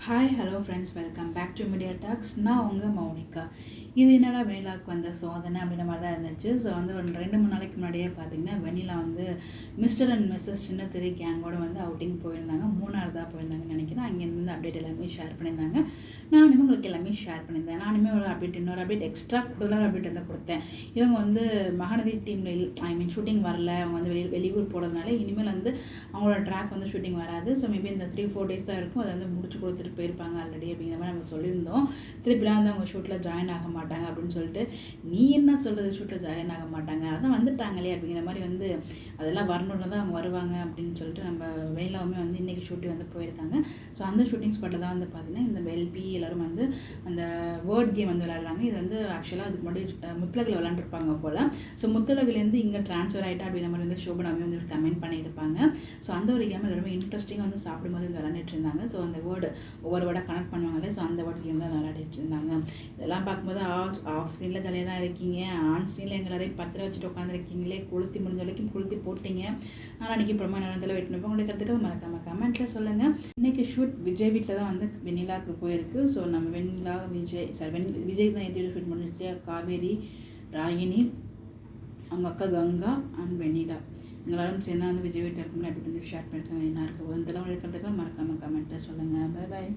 Hi hello friends, welcome back to media talks. நான் உங்கள் மௌனிகா. இது என்னடா வெண்ணிலாவுக்கு வந்த சோதனை அப்படின்ற மாதிரி தான் இருந்துச்சு. ஸோ வந்து ஒரு 2-3 நாளைக்கு முன்னாடியே பார்த்தீங்கன்னா வெண்ணிலா வந்து மிஸ்டர் அண்ட் மிஸ்ஸஸ் சின்னத்திரை கேங்கோட வந்து அவுட்டிங் போயிருந்தாங்க. 3 தான் போயிருந்தாங்கன்னு நினைக்கிறேன். அங்கேருந்து அப்டேட் எல்லாமே ஷேர் பண்ணியிருந்தாங்க. நானுமே உங்களுக்கு எல்லாமே ஷேர் பண்ணியிருந்தேன். நானுமே ஒரு அப்டேட், இன்னொரு அப்டேட், எக்ஸ்ட்ரா கூடுதலாக அப்டேட் வந்து கொடுத்தேன். இவங்க வந்து மகாநதி டீமில் ஷூட்டிங் வரல, அவங்க வந்து வெளியூர் போகிறதுனால இனிமேல் வந்து அவங்களோட ட்ராக் வந்து ஷூட்டிங் வராது. ஸோ மேபி இந்த 3-4 டேஸ் தான் இருக்கும். அதை வந்து முடிச்சு கொடுத்துட்டு போயிருப்பாங்க ஆல்ரெடி அப்படிங்கிற மாதிரி நம்ம சொல்லியிருந்தோம். திருப்பிலாம் வந்து அவங்க ஷூட்டில் ஜாயின் ஆக மாட்டாங்க அப்படின்னு சொல்லிட்டு, நீ என்ன சொல்கிறது, ஷூட்டில் ஜாயின் ஆக மாட்டாங்க, அதான் வந்துட்டாங்களே அப்படிங்கிற மாதிரி வந்து அதெல்லாம் வரணுன்னு தான் அவங்க வருவாங்க அப்படின்னு சொல்லிட்டு நம்ம வெண்ணிலாவுமே வந்து இன்றைக்கி ஷூட்டிங் வந்து போயிருக்காங்க. ஸோ அந்த ஷூட்டிங் ஸ்பாட்டில் தான் வந்து பார்த்திங்கன்னா இந்த வெல்பி எல்லோரும் வந்து அந்த வேர்ட் கேம் வந்து விளையாடுறாங்க. இது வந்து ஆக்சுவலாக அதுக்கு முன்னாடி முத்தலகில் விளாண்டுருப்பாங்க போல். ஸோ முத்தலகிலேருந்து இங்கே ட்ரான்ஸ்ஃபர் ஆகிட்டா அப்படிங்கிற மாதிரி வந்து சோபனாவே வந்து கமெண்ட் பண்ணியிருப்பாங்க. ஸோ அந்த ஒரு கேம் எல்லாருமே இன்ட்ரெஸ்டிங்காக வந்து சாப்பிடும்போது விளையாண்டுட்டு இருந்தாங்க. ஸோ அந்த வேர்டு ஒவ்வொரு வேர்டாக கனெக்ட் பண்ணுவாங்களே, ஸோ அந்த வேர்ட் கேம் தான் விளையாடிட்டு இருந்தாங்க. இதெல்லாம் பார்க்கும்போது ஆஃப் ஸ்க்ரீனில் ஜாலியாக தான் இருக்கீங்க, ஆன் ஸ்க்ரீனில் எங்களாரையும் பத்திர வச்சுட்டு உட்காந்துருக்கீங்களே, கொளுத்தி முடிஞ்ச வரைக்கும் கொளுத்தி போட்டிங்க. ஆனால் அன்றைக்கி பிரமா நேரத்தில் வெயிட் பண்ணப்போ உங்களுக்கு கருத்துக்கள் மறக்காமல் கமெண்ட்டில் சொல்லுங்கள். இன்றைக்கி ஷூட் விஜய் வீட்டில் தான் வந்து வெண்ணிலாவுக்கு போயிருக்கு. ஸோ நம்ம வெண்ணிலா விஜய் தான் எதிர ஷூட் பண்ணிச்சு. காவேரி, ராகினி, அவங்க அக்கா கங்கா அண்ட் வெண்ணிலா எங்களாரும் சேர்ந்து வந்து விஜய் வீட்டில் இருக்கும்போது அப்படி வந்து ஷேர் பண்ணியிருக்காங்க. என்ன இருக்குது இதெல்லாம் இருக்கிறதுக்கெல்லாம் மறக்காமல் கமெண்ட்டில் சொல்லுங்கள். Bye bye.